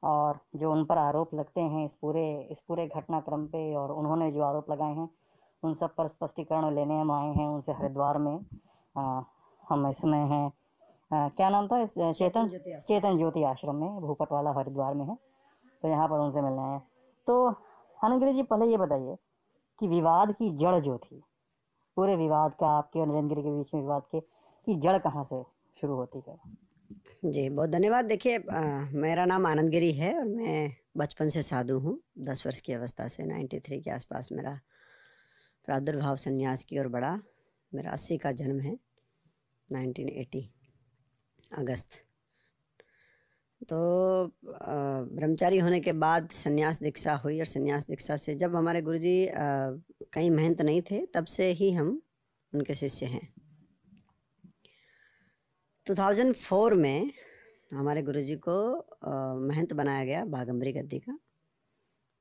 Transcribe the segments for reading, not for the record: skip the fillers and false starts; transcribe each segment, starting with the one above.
और जो उन पर आरोप लगते हैं इस पूरे घटनाक्रम पे, और उन्होंने जो आरोप लगाए हैं उन सब पर स्पष्टीकरण लेने हम आए हैं उनसे हरिद्वार में। अ, हम इसमें हैं, क्या नाम था इस चेतन चेतन ज्योति आश्रम। चेतन ज्योति आश्रम में, भूपट वाला हरिद्वार में है। तो यहाँ पर उनसे मिलने आए हैं। तो आनंद गिरी जी, पहले ये बताइए कि विवाद की जड़ जो थी, पूरे विवाद का, आपके और नरेंद्र गिरी के बीच में विवाद के की जड़ कहाँ से शुरू होती है? जी, बहुत धन्यवाद। देखिए, मेरा नाम आनंद गिरी है और मैं बचपन से साधु हूँ। 10 वर्ष की अवस्था से 93 के आसपास मेरा प्रादुर्भाव संन्यास की ओर बढ़ा। मेरा 80 का जन्म है, 1980 अगस्त। तो ब्रह्मचारी होने के बाद संन्यास दीक्षा हुई, और संन्यास दीक्षा से जब हमारे गुरुजी कहीं महंत नहीं थे, तब से ही हम उनके शिष्य हैं। 2004 में हमारे गुरुजी को महंत बनाया गया बागंबरी गद्दी का,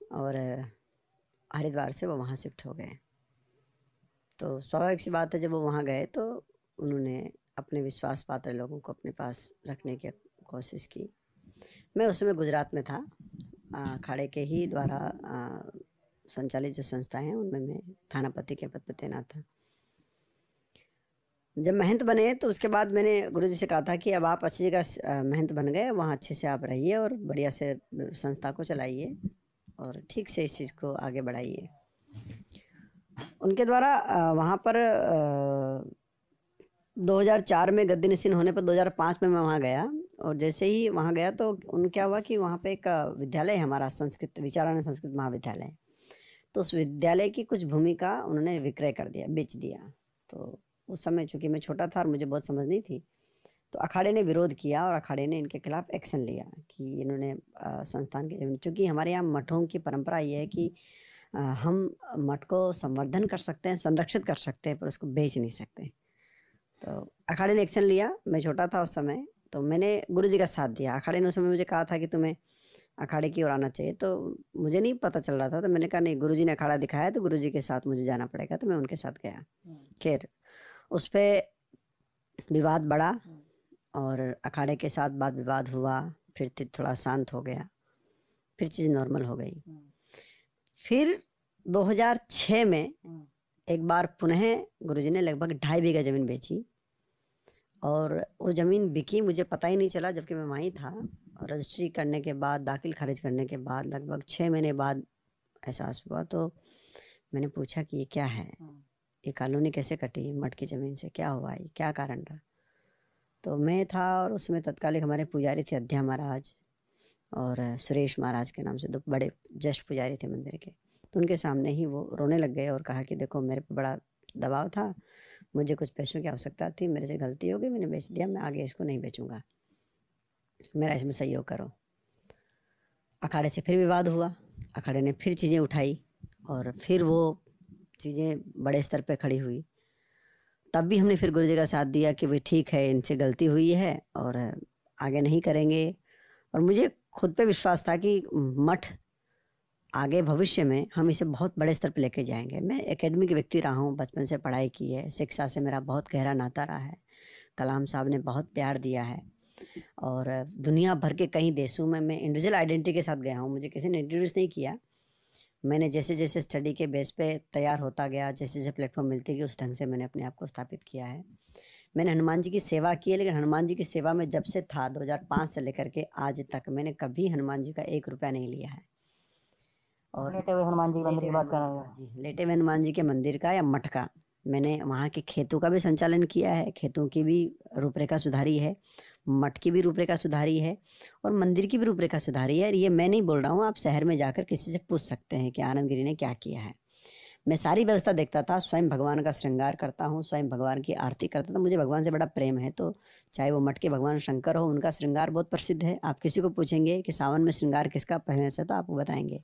और हरिद्वार से वो वहाँ शिफ्ट हो गए। तो स्वाभाविक सी बात है, जब वो वहाँ गए तो उन्होंने अपने विश्वास पात्र लोगों को अपने पास रखने की कोशिश की। मैं उस समय गुजरात में था, अखाड़े के ही द्वारा संचालित जो संस्थाएं हैं उनमें मैं थानापति के पद पर तैनात था। जब महंत बने तो उसके बाद मैंने गुरुजी से कहा था कि अब आप अच्छी जगह महंत बन गए, वहाँ अच्छे से आप रहिए और बढ़िया से संस्था को चलाइए और ठीक से इस चीज़ को आगे बढ़ाइए। उनके द्वारा वहाँ पर 2004 में गद्दी नशीन होने पर 2005 में मैं वहाँ गया, और जैसे ही वहाँ गया तो क्या हुआ कि वहाँ पे एक विद्यालय है हमारा, संस्कृत विचारानंद संस्कृत महाविद्यालय। तो उस विद्यालय की कुछ भूमि का उन्होंने विक्रय कर दिया, बेच दिया। तो उस समय चूंकि मैं छोटा था और मुझे बहुत समझ नहीं थी, तो अखाड़े ने विरोध किया और अखाड़े ने इनके खिलाफ एक्शन लिया कि इन्होंने संस्थान की जमीन, चूँकि हमारे यहाँ मठों की परंपरा ये है कि हम मठ को संवर्धन कर सकते हैं, संरक्षित कर सकते हैं, पर उसको बेच नहीं सकते। तो अखाड़े ने एक्शन लिया। मैं छोटा था उस समय, तो मैंने गुरुजी का साथ दिया। अखाड़े ने उस समय मुझे कहा था कि तुम्हें अखाड़े की ओर आना चाहिए, तो मुझे नहीं पता चल रहा था, तो मैंने कहा नहीं, गुरुजी ने अखाड़ा दिखाया तो गुरुजी के साथ मुझे जाना पड़ेगा, तो मैं उनके साथ गया। खैर, उस पर विवाद बढ़ा और अखाड़े के साथ वाद विवाद हुआ, फिर थोड़ा शांत हो गया, फिर चीज़ नॉर्मल हो गई। फिर 2006 में एक बार पुनः गुरुजी ने लगभग 2.5 बीघा ज़मीन बेची, और वो ज़मीन बिकी, मुझे पता ही नहीं चला जबकि मैं वहीं था। और रजिस्ट्री करने के बाद, दाखिल खारिज करने के बाद लगभग 6 महीने बाद एहसास हुआ। तो मैंने पूछा कि ये क्या है, ये कॉलोनी कैसे कटी मठ की ज़मीन से, क्या हुआ, ये क्या कारण रहा। तो मैं था और उसमें तत्कालिक हमारे पुजारी थे अध्या महाराज और सुरेश महाराज के नाम से, दो बड़े ज्येष्ठ पुजारी थे मंदिर के। तो उनके सामने ही वो रोने लग गए और कहा कि देखो, मेरे पे बड़ा दबाव था, मुझे कुछ पैसों की आवश्यकता थी, मेरे से गलती हो गई, मैंने बेच दिया, मैं आगे इसको नहीं बेचूंगा, मेरा इसमें सहयोग करो। अखाड़े से फिर विवाद हुआ, अखाड़े ने फिर चीज़ें उठाई और फिर वो चीज़ें बड़े स्तर पे खड़ी हुई। तब भी हमने फिर गुरुजी का साथ दिया कि भाई ठीक है, इनसे गलती हुई है और आगे नहीं करेंगे। और मुझे खुद पे विश्वास था कि मठ आगे भविष्य में हम इसे बहुत बड़े स्तर पर लेके जाएंगे। मैं एकेडमिक व्यक्ति रहा हूँ, बचपन से पढ़ाई की है, शिक्षा से मेरा बहुत गहरा नाता रहा है, कलाम साहब ने बहुत प्यार दिया है, और दुनिया भर के कई देशों में मैं इंडिविजुअल आइडेंटिटी के साथ गया हूँ, मुझे किसी ने इंट्रोड्यूस नहीं किया। मैंने जैसे जैसे स्टडी के बेस पे तैयार होता गया, जैसे जैसे प्लेटफॉर्म मिलती गई, उस ढंग से मैंने अपने आप को स्थापित किया है। मैंने हनुमान जी की सेवा की है, लेकिन हनुमान जी की सेवा में जब से था 2005 से लेकर के आज तक मैंने कभी हनुमान जी का 1 रुपया नहीं लिया है। और लेटे हुए हनुमान जी के मंदिर लेटे की हुए बात कर हनुमान रहे जी का, हैं? जी, लेटे हुए हनुमान जी के मंदिर का या मठ का, मैंने वहाँ के खेतों का भी संचालन किया है, खेतों की भी रूपरेखा सुधारी है, मठ की भी रूपरेखा सुधारी है, और मंदिर की भी रूपरेखा सुधारी है। ये मैं नहीं बोल रहा हूँ, आप शहर में जाकर किसी से पूछ सकते हैं कि आनंद गिरी ने क्या किया है। मैं सारी व्यवस्था देखता था, स्वयं भगवान का श्रृंगार करता हूँ, स्वयं भगवान की आरती करता था, मुझे भगवान से बड़ा प्रेम है। तो चाहे वो मठ के भगवान शंकर हो, उनका श्रृंगार बहुत प्रसिद्ध है। आप किसी को पूछेंगे कि सावन में श्रृंगार किसका पहने से, तो आपको बताएंगे।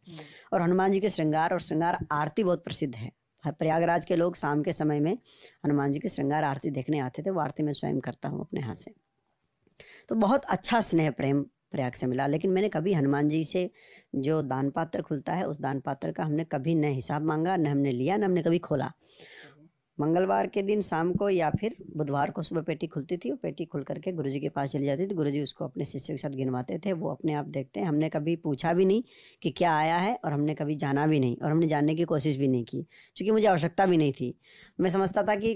और हनुमान जी के श्रृंगार और श्रृंगार आरती बहुत प्रसिद्ध है। प्रयागराज के लोग शाम के समय में हनुमान जी की श्रृंगार आरती देखने आते थे, वो आरती मैं स्वयं करता हूँ अपने हाथ से। तो बहुत अच्छा स्नेह प्रेम प्रयाग से मिला। लेकिन मैंने कभी हनुमान जी से जो दान पात्र खुलता है, उस दान पात्र का हमने कभी न हिसाब मांगा, न हमने लिया, न हमने कभी खोला। मंगलवार के दिन शाम को या फिर बुधवार को सुबह पेटी खुलती थी, वो पेटी खुल करके गुरुजी के पास चली जाती थी। गुरुजी उसको अपने शिष्यों के साथ गिनवाते थे, वो अपने आप देखते हैं। हमने कभी पूछा भी नहीं कि क्या आया है, और हमने कभी जाना भी नहीं, और हमने जानने की कोशिश भी नहीं की, क्योंकि मुझे आवश्यकता भी नहीं थी। मैं समझता था कि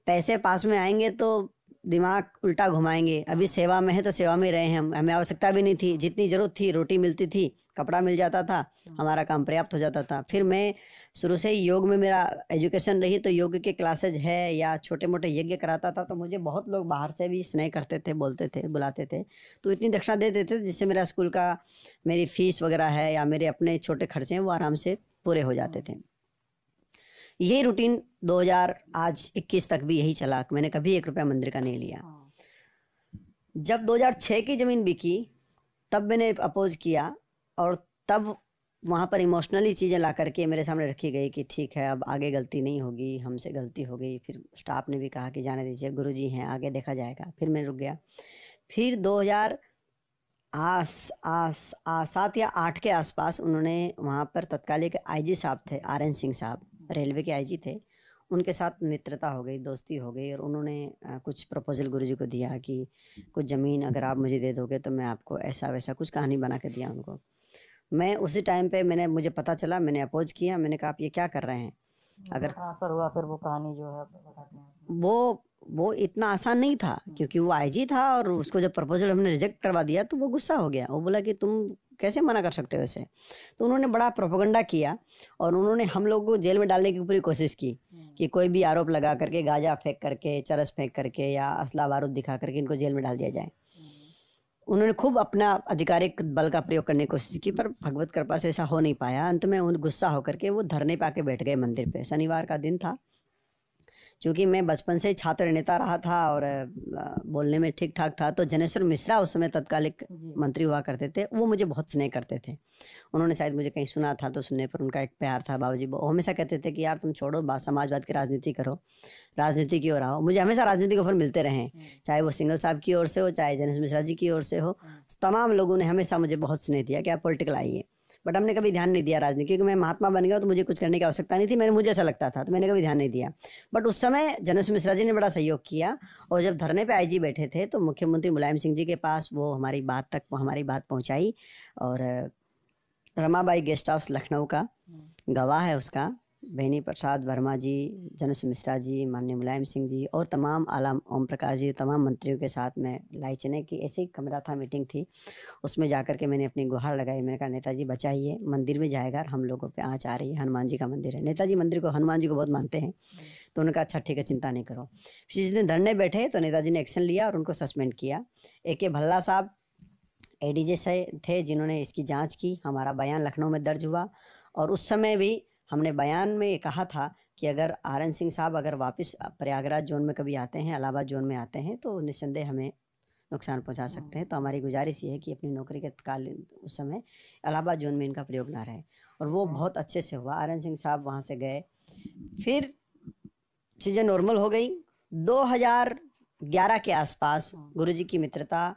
पैसे पास में आएंगे तो दिमाग उल्टा घुमाएंगे, अभी सेवा में है तो सेवा में रहे हैं हम, हमें आवश्यकता भी नहीं थी। जितनी ज़रूरत थी, रोटी मिलती थी, कपड़ा मिल जाता था, हमारा काम पर्याप्त हो जाता था। फिर मैं शुरू से ही योग में मेरा एजुकेशन रही, तो योग के क्लासेज है या छोटे मोटे यज्ञ कराता था, तो मुझे बहुत लोग बाहर से भी स्नेह करते थे, बोलते थे, बुलाते थे, तो इतनी दक्षिणा दे देते थे जिससे मेरा स्कूल का मेरी फीस वगैरह है या मेरे अपने छोटे खर्चे हैं वो आराम से पूरे हो जाते थे। यही रूटीन 2021 तक भी यही चला, मैंने कभी 1 रुपया मंदिर का नहीं लिया। जब 2006 की ज़मीन बिकी तब मैंने अपोज किया, और तब वहाँ पर इमोशनली चीज़ें ला करके मेरे सामने रखी गई कि ठीक है, अब आगे गलती नहीं होगी, हमसे गलती हो गई। फिर स्टाफ ने भी कहा कि जाने दीजिए, गुरुजी हैं, आगे देखा जाएगा। फिर मैं रुक गया। फिर 2007 या 8 के आसपास उन्होंने वहाँ पर तत्कालिक आईजी साहब थे, RN सिंह साहब, रेलवे के आईजी थे, उनके साथ मित्रता हो गई, दोस्ती हो गई, और उन्होंने कुछ प्रपोजल गुरुजी को दिया कि कुछ ज़मीन अगर आप मुझे दे दोगे तो मैं आपको ऐसा वैसा कुछ कहानी बना के दिया उनको। मैं उसी टाइम पे मुझे पता चला, मैंने अपोज किया, मैंने कहा आप ये क्या कर रहे हैं। अगर ट्रांसफर हुआ फिर वो कहानी जो है बताते हैं। वो इतना आसान नहीं था, क्योंकि वो आईजी था, और उसको जब प्रपोजल हमने रिजेक्ट करवा दिया तो वो गुस्सा हो गया। वो बोला कि तुम कैसे मना कर सकते हो ऐसे। तो उन्होंने बड़ा प्रोपेगेंडा किया, और उन्होंने हम लोगों को जेल में डालने की पूरी कोशिश की कि कोई भी आरोप लगा करके, गांजा फेंक करके, चरस फेंक करके या असला बारूद दिखा करके इनको जेल में डाल दिया जाए। उन्होंने खूब अपना आधिकारिक बल का प्रयोग करने की कोशिश की, पर भगवत कृपा से ऐसा हो नहीं पाया। अंत में उन गुस्सा होकर के वो धरने पे आके बैठ गए मंदिर पे। शनिवार का दिन था, क्योंकि मैं बचपन से ही छात्र नेता रहा था और बोलने में ठीक ठाक था, तो जनेश्वर मिश्रा उस समय तत्कालिक मंत्री हुआ करते थे, वो मुझे बहुत स्नेह करते थे। उन्होंने शायद मुझे कहीं सुना था, तो सुनने पर उनका एक प्यार था। बाबूजी वो हमेशा कहते थे कि यार तुम छोड़ो, समाजवाद की राजनीति करो, राजनीति की ओर आओ। मुझे हमेशा राजनीति के ऑफर मिलते रहे, चाहे वो सिंगल साहब की ओर से हो, चाहे जनेश्वर मिश्रा जी की ओर से हो। तमाम लोगों ने हमेशा मुझे बहुत स्नेह दिया कि आप पॉलिटिकल आइए, बट हमने कभी ध्यान नहीं दिया राजनीति, क्योंकि मैं महात्मा बन गया तो मुझे कुछ करने की आवश्यकता नहीं थी, मुझे ऐसा लगता था, तो मैंने कभी ध्यान नहीं दिया। बट उस समय जनेश्वर मिश्रा जी ने बड़ा सहयोग किया, और जब धरने पे आईजी बैठे थे तो मुख्यमंत्री मुलायम सिंह जी के पास वो हमारी बात पहुंचाई, और रमाबाई गेस्ट हाउस लखनऊ का गवाह है उसका, बेनी प्रसाद वर्मा जी, जनेश्वर मिश्रा जी, माननीय मुलायम सिंह जी, और तमाम आला ओम प्रकाश जी, तमाम मंत्रियों के साथ में लाई चने की ऐसे ही कमरा था, मीटिंग थी, उसमें जाकर के मैंने अपनी गुहार लगाई। मैंने कहा नेताजी बचाइए, मंदिर में जाएगा और हम लोगों पे आँच आ रही है, हनुमान जी का मंदिर है। नेताजी मंदिर को, हनुमान जी को बहुत मानते हैं, तो उन्होंने कहा अच्छा ठीक है, चिंता नहीं करो। जिस दिन धरने बैठे तो नेताजी ने एक्शन लिया और उनको सस्पेंड किया। AK भल्ला साहब ADJ से थे, जिन्होंने इसकी जांच की। हमारा बयान लखनऊ में दर्ज हुआ, और उस समय भी हमने बयान में ये कहा था कि अगर RN सिंह साहब अगर वापस प्रयागराज जोन में कभी आते हैं, इलाहाबाद जोन में आते हैं, तो निस्संदेह हमें नुकसान पहुंचा सकते हैं। तो हमारी गुजारिश ये है कि अपनी नौकरी के काल उस समय इलाहाबाद जोन में इनका प्रयोग ना रहे, और वो बहुत अच्छे से हुआ। RN सिंह साहब वहाँ से गए, फिर चीज़ें नॉर्मल हो गई। 2011 के आसपास गुरुजी की मित्रता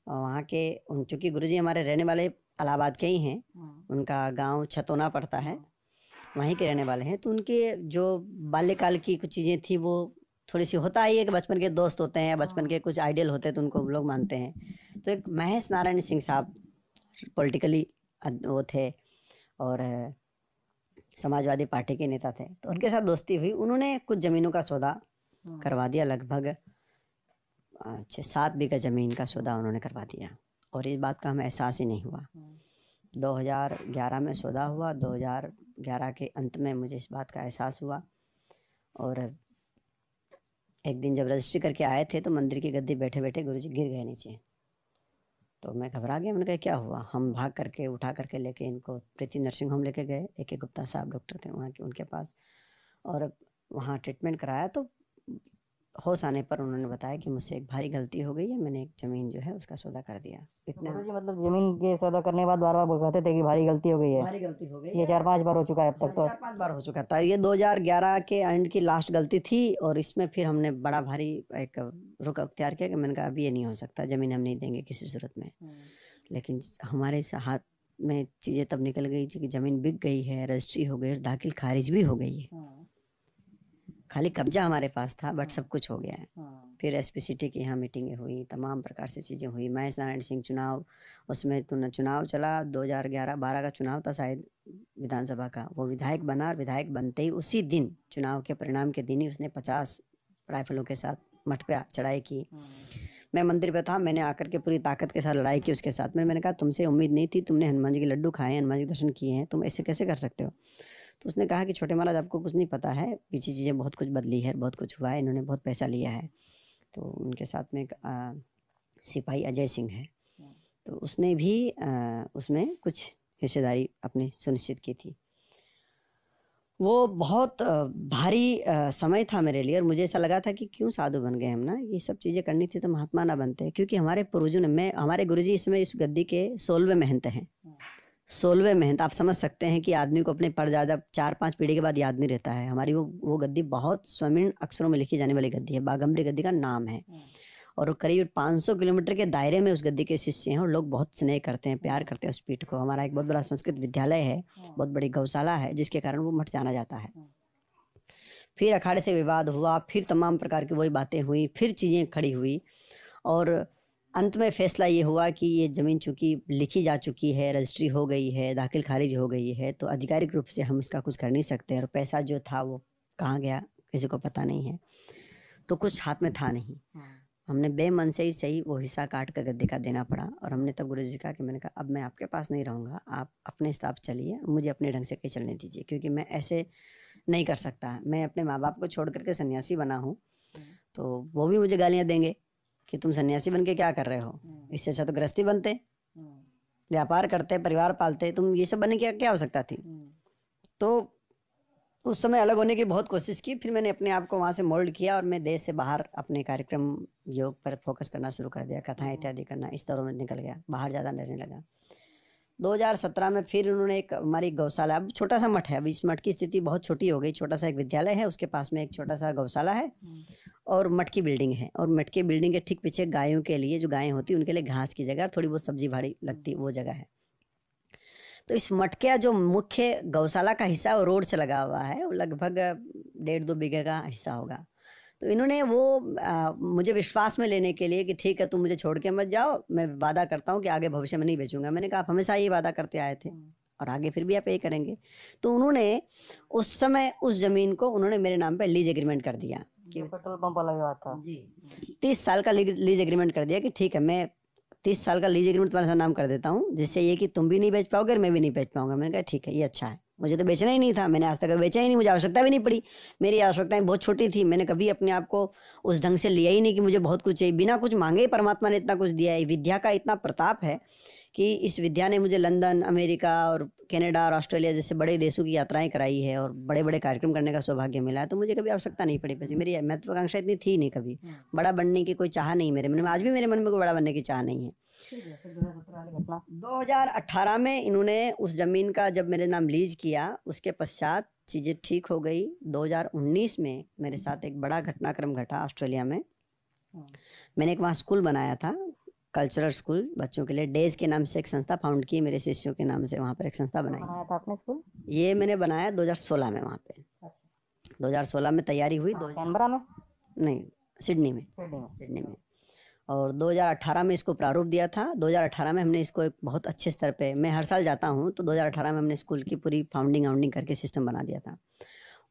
वहाँ के, चूँकि गुरुजी हमारे रहने वाले इलाहाबाद के ही हैं, उनका गांव छतौना पड़ता है, वहीं के रहने वाले हैं, तो उनके जो बाल्यकाल की कुछ चीज़ें थी वो थोड़ी सी, होता ही है कि बचपन के दोस्त होते हैं, बचपन के कुछ आइडियल होते हैं, तो उनको लोग मानते हैं। तो एक महेश नारायण सिंह साहब पॉलिटिकली वो थे, और समाजवादी पार्टी के नेता थे, तो उनके साथ दोस्ती हुई। उन्होंने कुछ ज़मीनों का सौदा करवा दिया, लगभग 6-7 बीघा ज़मीन का सौदा उन्होंने करवा दिया, और इस बात का हमें एहसास ही नहीं हुआ। 2011 में सौदा हुआ, 2011 के अंत में मुझे इस बात का एहसास हुआ, और एक दिन जब रजिस्ट्री करके आए थे तो मंदिर की गद्दी बैठे बैठे गुरुजी गिर गए नीचे, तो मैं घबरा गया। मैंने कहा क्या हुआ। हम भाग करके उठा करके लेके इनको प्रीति नर्सिंग होम लेके गए, AK गुप्ता साहब डॉक्टर थे वहाँ के, उनके पास, और वहाँ ट्रीटमेंट कराया। तो होश आने पर उन्होंने बताया कि मुझसे एक भारी गलती हो गई है, मैंने एक ज़मीन जो है उसका सौदा कर दिया। इतने मतलब जमीन के सौदा करने के बाद बार बार कहते थे कि भारी गलती हो गई है, भारी गलती हो गई, ये 4-5 बार हो चुका है अब तक। तो 4-5 बार हो चुका था, ये 2011 के एंड की लास्ट गलती थी, और इसमें फिर हमने बड़ा भारी एक रुख अख्तियार किया कि मैंने कहा अभी ये नहीं हो सकता, ज़मीन हम नहीं देंगे किसी सूरत में। लेकिन हमारे हाथ में चीज़ें तब निकल गई कि ज़मीन बिक गई है, रजिस्ट्री हो गई, दाखिल खारिज भी हो गई है। खाली कब्जा हमारे पास था, बट सब कुछ हो गया है। फिर एसपीसीटी की यहाँ मीटिंगें हुई, तमाम प्रकार से चीज़ें हुई। महेश नारायण सिंह चुनाव, उसमें तो चुनाव चला, 2011-12 का चुनाव था शायद विधानसभा का। वो विधायक बना और विधायक बनते ही उसी दिन, चुनाव के परिणाम के दिन ही उसने 50 राइफलों के साथ मठ पे चढ़ाई की। मैं मंदिर पे था, मैंने आकर के पूरी ताकत के साथ लड़ाई की उसके साथ में। मैंने कहा तुमसे उम्मीद नहीं थी, तुमने हनुमान जी के लड्डू खाए, हनुमान जी के दर्शन किए हैं, तुम ऐसे कैसे कर सकते हो? तो उसने कहा कि छोटे महाराज आपको कुछ नहीं पता है, पीछे चीज़ें बहुत कुछ बदली है, बहुत कुछ हुआ है, इन्होंने बहुत पैसा लिया है। तो उनके साथ में एक सिपाही अजय सिंह है, तो उसने भी उसमें कुछ हिस्सेदारी अपनी सुनिश्चित की थी। वो बहुत भारी समय था मेरे लिए, और मुझे ऐसा लगा था कि क्यों साधु बन गए हम ना, ये सब चीज़ें करनी थी तो महात्मा ना बनते। क्योंकि हमारे पूर्वजों ने, हमारे गुरुजी इसमें इस गद्दी के 16वें महंत हैं। 16वें महंत, आप समझ सकते हैं कि आदमी को अपने परदादा 4-5 पीढ़ी के बाद याद नहीं रहता है। हमारी वो गद्दी बहुत स्वर्ण अक्षरों में लिखी जाने वाली गद्दी है, बाघम्बरी गद्दी का नाम है। और करीब 500 किलोमीटर के दायरे में उस गद्दी के शिष्य हैं, और लोग बहुत स्नेह करते हैं, प्यार करते हैं उस पीठ को। हमारा एक बहुत बड़ा संस्कृत विद्यालय है, बहुत बड़ी गौशाला है, जिसके कारण वो मठ जाना जाता है। फिर अखाड़े से विवाद हुआ, फिर तमाम प्रकार की वही बातें हुई, फिर चीज़ें खड़ी हुई, और अंत में फैसला ये हुआ कि ये ज़मीन चूँकि लिखी जा चुकी है, रजिस्ट्री हो गई है, दाखिल खारिज हो गई है, तो आधिकारिक रूप से हम इसका कुछ कर नहीं सकते। और पैसा जो था वो कहाँ गया किसी को पता नहीं है, तो कुछ हाथ में था नहीं। हमने बेमन से ही सही वो हिस्सा काट कर गद्दी का देना पड़ा। और हमने तब गुरुजी का कि मैंने कहा अब मैं आपके पास नहीं रहूँगा, आप अपने हिसाब चलिए, मुझे अपने ढंग से कहीं चलने दीजिए, क्योंकि मैं ऐसे नहीं कर सकता। मैं अपने माँ बाप को छोड़ करके सन्यासी बना हूँ, तो वो भी मुझे गालियाँ देंगे कि तुम सन्यासी बन के क्या कर रहे हो, इससे अच्छा तो गृहस्थी बनते, व्यापार करते, परिवार पालते, तुम ये सब बनने की क्या आवश्यकता थी। तो उस समय अलग होने की बहुत कोशिश की। फिर मैंने अपने आप को वहाँ से मोल्ड किया, और मैं देश से बाहर अपने कार्यक्रम योग पर फोकस करना शुरू कर दिया, कथाएं इत्यादि करना, इस तरह में निकल गया, बाहर ज़्यादा रहने लगा। 2017 में फिर उन्होंने एक हमारी गौशाला, अब छोटा सा मठ है, अब इस मठ की स्थिति बहुत छोटी हो गई, छोटा सा एक विद्यालय है, उसके पास में एक छोटा सा गौशाला है, और मठ की बिल्डिंग है। और मठ की बिल्डिंग के ठीक पीछे गायों के लिए, जो गायें होती उनके लिए घास की जगह, थोड़ी बहुत सब्जी भाड़ी लगती, वो जगह है। तो इस मठ का जो मुख्य गौशाला का हिस्सा वो रोड से लगा हुआ है, वो लगभग 1.5-2 बीघे का हिस्सा होगा। तो इन्होंने वो मुझे विश्वास में लेने के लिए कि ठीक है तुम मुझे छोड़ के मत जाओ, मैं वादा करता हूँ कि आगे भविष्य में नहीं बेचूंगा। मैंने कहा आप हमेशा ये वादा करते आए थे और आगे फिर भी आप यही करेंगे। तो उन्होंने उस समय उस ज़मीन को उन्होंने मेरे नाम पे लीज एग्रीमेंट कर दिया कि पेट्रोल पंप वाला विवाद था जी, 30 साल का लीज एग्रीमेंट कर दिया कि ठीक है मैं 30 साल का लीज एग्रीमेंट तुम्हारे साथ नाम कर देता हूँ, जिससे ये कि तुम भी नहीं बेच पाओगे और मैं भी नहीं बेच पाऊंगा। मैंने कहा ठीक है ये अच्छा है, मुझे तो बेचना ही नहीं था, मैंने आज तक बेचा ही नहीं, मुझे आवश्यकता भी नहीं पड़ी, मेरी आवश्यकताएं बहुत छोटी थी, मैंने कभी अपने आप को उस ढंग से लिया ही नहीं कि मुझे बहुत कुछ चाहिए। बिना कुछ मांगे ही परमात्मा ने इतना कुछ दिया है। विद्या का इतना प्रताप है कि इस विद्या ने मुझे लंदन, अमेरिका और कनाडा और ऑस्ट्रेलिया जैसे बड़े देशों की यात्राएं कराई है और बड़े बड़े कार्यक्रम करने का सौभाग्य मिला है। तो मुझे कभी आवश्यकता नहीं पड़ी पैसे, मेरी महत्वाकांक्षा इतनी थी नहीं, कभी बड़ा बनने की कोई चाह नहीं मेरे मन में, आज भी मेरे मन में कोई बड़ा बनने की चाह नहीं है। 2018 में इन्होंने उस ज़मीन का जब मेरे नाम लीज किया, उसके पश्चात चीज़ें ठीक हो गई। 2019 में मेरे साथ एक बड़ा घटनाक्रम घटा ऑस्ट्रेलिया में। मैंने एक वहाँ स्कूल बनाया था, कल्चरल स्कूल बच्चों के लिए, डेज के नाम से एक संस्था फाउंड की, मेरे शिष्यों के नाम से वहाँ पर एक संस्था बनाई। बनाया था आपने स्कूल? ये मैंने बनाया 2016 में, वहाँ पे 2016 में तैयारी हुई। कैनबरा में नहीं, सिडनी में। और 2018 में इसको प्रारूप दिया था। 2018 में हमने इसको एक बहुत अच्छे स्तर पे, मैं हर साल जाता हूँ, तो 2018 में हमने स्कूल की पूरी फाउंडिंग करके सिस्टम बना दिया था।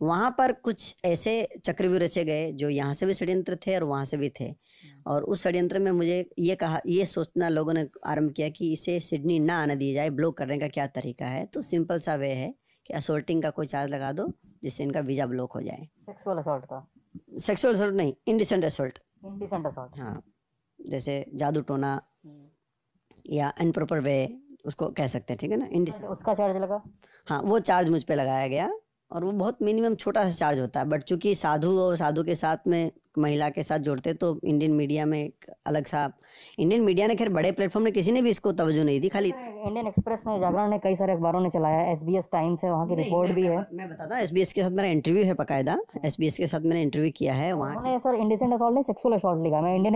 वहाँ पर कुछ ऐसे चक्रव्यूह रचे गए जो यहाँ से भी षड्यंत्र थे और वहाँ से भी थे। और उस षड्यंत्र में मुझे ये सोचना लोगों ने आरंभ किया कि इसे सिडनी ना आने दिया जाए, ब्लॉक करने का क्या तरीका है। तो सिंपल सा वे है कि असोल्टिंग का कोई चार्ज लगा दो जिससे इनका वीज़ा ब्लॉक हो जाए। सेक्सुअल असॉल्ट का? सेक्सुअल असोल्ट नहीं, इंडिसेंट असोल्ट। हाँ, जैसे जादू टोना या इनप्रॉपर वे उसको कह सकते हैं, ठीक है ना, इंडिसेंट। उसका चार्ज लगा? हाँ, वो चार्ज मुझ पे लगाया गया और वो बहुत मिनिमम छोटा सा चार्ज होता है। बट चूंकि साधु और साधु के साथ में महिला के साथ जोड़ते, तो इंडियन मीडिया में एक अलग सा, इंडियन मीडिया ने, खैर बड़े प्लेटफॉर्म ने किसी ने भी इसको तवज्जो नहीं दी। खाली इंडियन एक्सप्रेस ने, जागरण ने, कई सारे अखबारों ने चलाया, SBS टाइम्स है, वहाँ की रिपोर्ट भी है। मैं बताता हूँ, SBS के साथ मेरा इंटरव्यू है, बाकायदा SBS के साथ मैंने इंटरव्यू किया है। वहाँ सर इंडिसेंट असॉल्ट नहीं, सेक्सुअल असॉल्ट लिखा। मैं इंडियन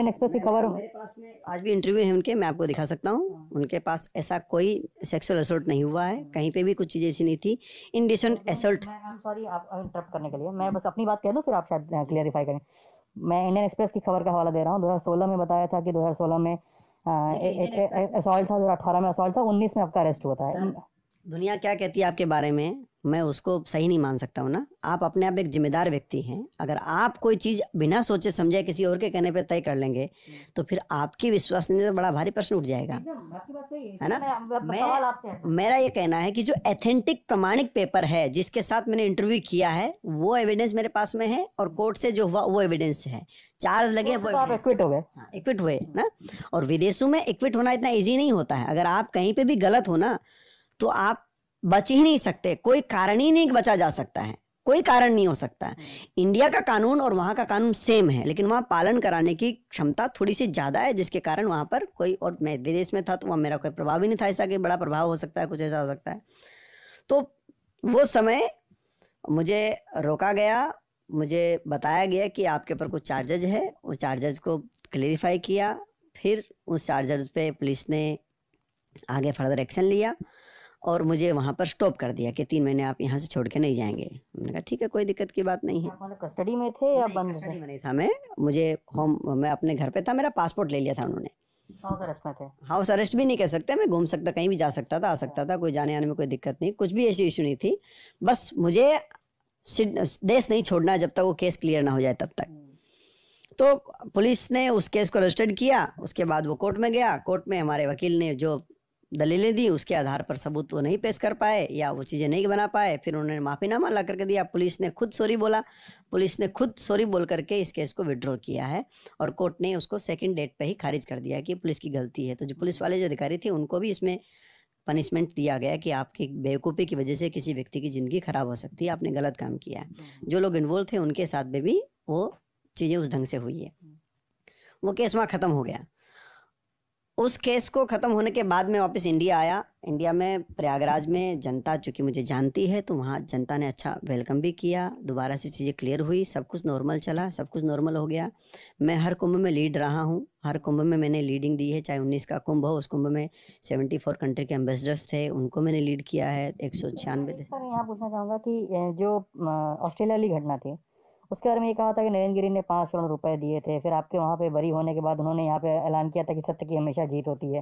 एक्सप्रेस की खबर, मेरे पास में आज भी इंटरव्यू है उनके, मैं आपको दिखा सकता हूँ। उनके पास ऐसा कोई सेक्सुअल असॉल्ट नहीं हुआ है, कहीं पे भी कुछ चीज़ ऐसी नहीं थी। Indecent assault. मैं सॉरी आप इंटरप्ट करने के लिए, मैं बस अपनी बात कह दूं फिर आप शायद क्लियरिफाई करें। मैं इंडियन एक्सप्रेस की खबर का हवाला दे रहा हूँ। 2016 में बताया था कि 2016 में एक असॉल्ट था, 2018 में असॉल्ट था, 19 में आपका अरेस्ट हुआ था। दुनिया क्या कहती है आपके बारे में मैं उसको सही नहीं मान सकता हूँ ना। आप अपने आप एक जिम्मेदार व्यक्ति हैं। अगर आप कोई चीज़ बिना सोचे समझे किसी और के कहने पे तय कर लेंगे तो फिर आपकी विश्वसनीयता बड़ा भारी प्रश्न उठ जाएगा, आपकी बात सही है ना। सवाल आपसे है। मेरा ये कहना है कि जो एथेंटिक प्रमाणिक पेपर है जिसके साथ मैंने इंटरव्यू किया है वो एविडेंस मेरे पास में है, और कोर्ट से जो हुआ वो एविडेंस है। चार्ज लगे वो आप एक्विट हो गए। एक्विट हुए ना। और विदेशों में एक्विट होना इतना ईजी नहीं होता है। अगर आप कहीं पे भी गलत हो ना तो आप बच ही नहीं सकते। कोई कारण ही नहीं बचा जा सकता है, कोई कारण नहीं हो सकता है। इंडिया का कानून और वहाँ का कानून सेम है, लेकिन वहाँ पालन कराने की क्षमता थोड़ी सी ज़्यादा है, जिसके कारण वहाँ पर कोई, और मैं विदेश में था तो वहाँ मेरा कोई प्रभाव ही नहीं था ऐसा कि बड़ा प्रभाव हो सकता है, कुछ ऐसा हो सकता है। तो वो समय मुझे रोका गया, मुझे बताया गया कि आपके ऊपर कुछ चार्जेज है। उस चार्जेज को क्लेरिफाई किया, फिर उस चार्जेज पे पुलिस ने आगे फर्दर एक्शन लिया और मुझे वहाँ पर स्टॉप कर दिया कि 3 महीने आप यहाँ से छोड़ के नहीं जाएंगे। मैंने कहा ठीक है, कोई दिक्कत की बात नहीं है। आप कस्टडी में थे या बंद? कस्टडी में नहीं था मैं, मैं अपने घर पे था, मेरा पासपोर्ट ले लिया था उन्होंने। हाउस अरेस्ट में थे? हाउस अरेस्ट भी नहीं कह सकते, मैं घूम सकता, कहीं भी जा सकता था, आ सकता था, कोई जाने आने में कोई दिक्कत नहीं, कुछ भी ऐसी इशू नहीं थी। बस मुझे देश नहीं छोड़ना जब तक वो केस क्लियर ना हो जाए तब तक। तो पुलिस ने उस केस को रजिस्टर्ड किया, उसके बाद वो कोर्ट में गया। कोर्ट में हमारे वकील ने जो दलीलें दी उसके आधार पर सबूत वो नहीं पेश कर पाए या वो चीज़ें नहीं बना पाए। फिर उन्होंने माफ़ीनामा ला करके दिया। पुलिस ने खुद सॉरी बोला, पुलिस ने खुद सॉरी बोल करके इस केस को विड्रॉ किया है, और कोर्ट ने उसको सेकंड डेट पे ही खारिज कर दिया कि पुलिस की गलती है। तो जो पुलिस वाले जो अधिकारी थे उनको भी इसमें पनिशमेंट दिया गया कि आपकी बेवकूफ़ी की वजह से किसी व्यक्ति की ज़िंदगी खराब हो सकती है, आपने गलत काम किया है। जो लोग इन्वॉल्व थे उनके साथ में भी वो चीज़ें उस ढंग से हुई है। वो केस वहाँ ख़त्म हो गया। उस केस को ख़त्म होने के बाद मैं वापस इंडिया आया। इंडिया में प्रयागराज में जनता चूँकि मुझे जानती है तो वहाँ जनता ने अच्छा वेलकम भी किया। दोबारा से चीज़ें क्लियर हुई, सब कुछ नॉर्मल चला, सब कुछ नॉर्मल हो गया। मैं हर कुंभ में लीड रहा हूँ, हर कुंभ में मैंने लीडिंग दी है। चाहे 19 का कुंभ हो, उस कुंभ में 74 कंट्री के एम्बेसडर्स थे, उनको मैंने लीड किया है। 196। सर यहाँ पूछना चाहूँगा कि जो ऑस्ट्रेलिया वाली घटना थी उसके बारे में ये कहा था कि नरेंद्र गिरी ने 5 करोड़ रुपए दिए थे, फिर आपके वहाँ पे बरी होने के बाद उन्होंने यहाँ पे ऐलान किया था कि सत्य की हमेशा जीत होती है।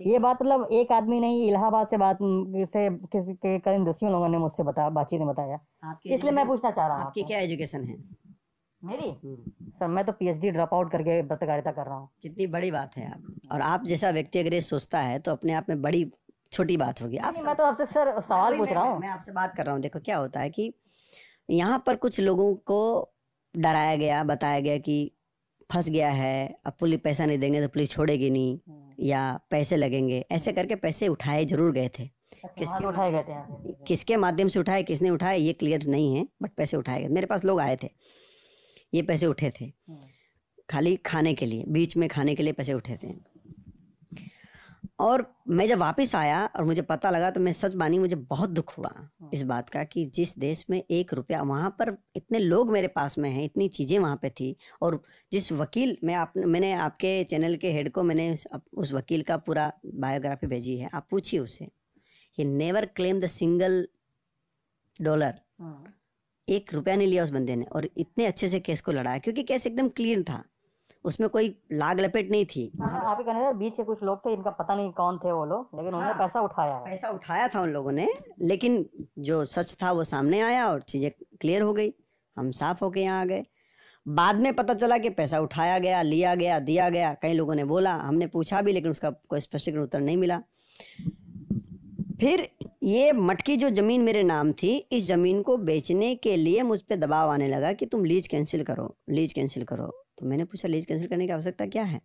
ये बात मतलब एक आदमी नहीं, इलाहाबाद से बात से किसी के करीब 10 लोगों ने मुझसे बातचीत में बताया, इसलिए मैं पूछना चाह रहा हूँ। आपकी क्या एजुकेशन है? मेरी सर मैं तो पीएचडी ड्रॉप आउट करके पत्रकारिता कर रहा हूँ। कितनी बड़ी बात है आप, और आप जैसा व्यक्ति अगर ये सोचता है तो अपने आप में बड़ी छोटी बात होगी। मैं तो आपसे सर सवाल पूछ रहा हूँ। मैं आपसे बात कर रहा हूँ। देखो क्या होता है कि यहाँ पर कुछ लोगों को डराया गया, बताया गया कि फंस गया है, अब पुलिस पैसा नहीं देंगे तो पुलिस छोड़ेगी नहीं, या पैसे लगेंगे, ऐसे करके पैसे उठाए जरूर गए थे। किसके उठाए गए थे? किसके माध्यम से उठाए, किसने उठाए ये क्लियर नहीं है, बट पैसे उठाए गए। मेरे पास लोग आए थे, ये पैसे उठे थे खाली खाने के लिए, बीच में खाने के लिए पैसे उठे थे। और मैं जब वापस आया और मुझे पता लगा तो मैं सच मानी, मुझे बहुत दुख हुआ इस बात का कि जिस देश में 1 रुपया, वहाँ पर इतने लोग मेरे पास में हैं, इतनी चीज़ें वहाँ पे थी, और जिस वकील मैंने आपके चैनल के हेड को मैंने उस वकील का पूरा बायोग्राफी भेजी है, आप पूछिए उससे। He never claim the single $, 1 रुपया नहीं लिया उस बंदे ने, और इतने अच्छे से केस को लड़ा, क्योंकि केस एकदम क्लीन था, उसमें कोई लाग लपेट नहीं थी। आप ही कहने बीच के कुछ लोग थे, इनका पता नहीं कौन थे वो लोग, लेकिन उन्होंने पैसा उठाया है। पैसा उठाया था उन लोगों ने, लेकिन जो सच था वो सामने आया और चीज़ें क्लियर हो गई, हम साफ होके यहाँ आ गए। बाद में पता चला कि पैसा उठाया गया, लिया गया, दिया गया। कई लोगों ने बोला, हमने पूछा भी, लेकिन उसका कोई स्पष्टीकरण उत्तर नहीं मिला। फिर ये मटकी जो ज़मीन मेरे नाम थी, इस ज़मीन को बेचने के लिए मुझ पर दबाव आने लगा कि तुम लीज कैंसिल करो, लीज कैंसिल करो। तो मैंने पूछा लीज कैंसिल करने की आवश्यकता क्या है?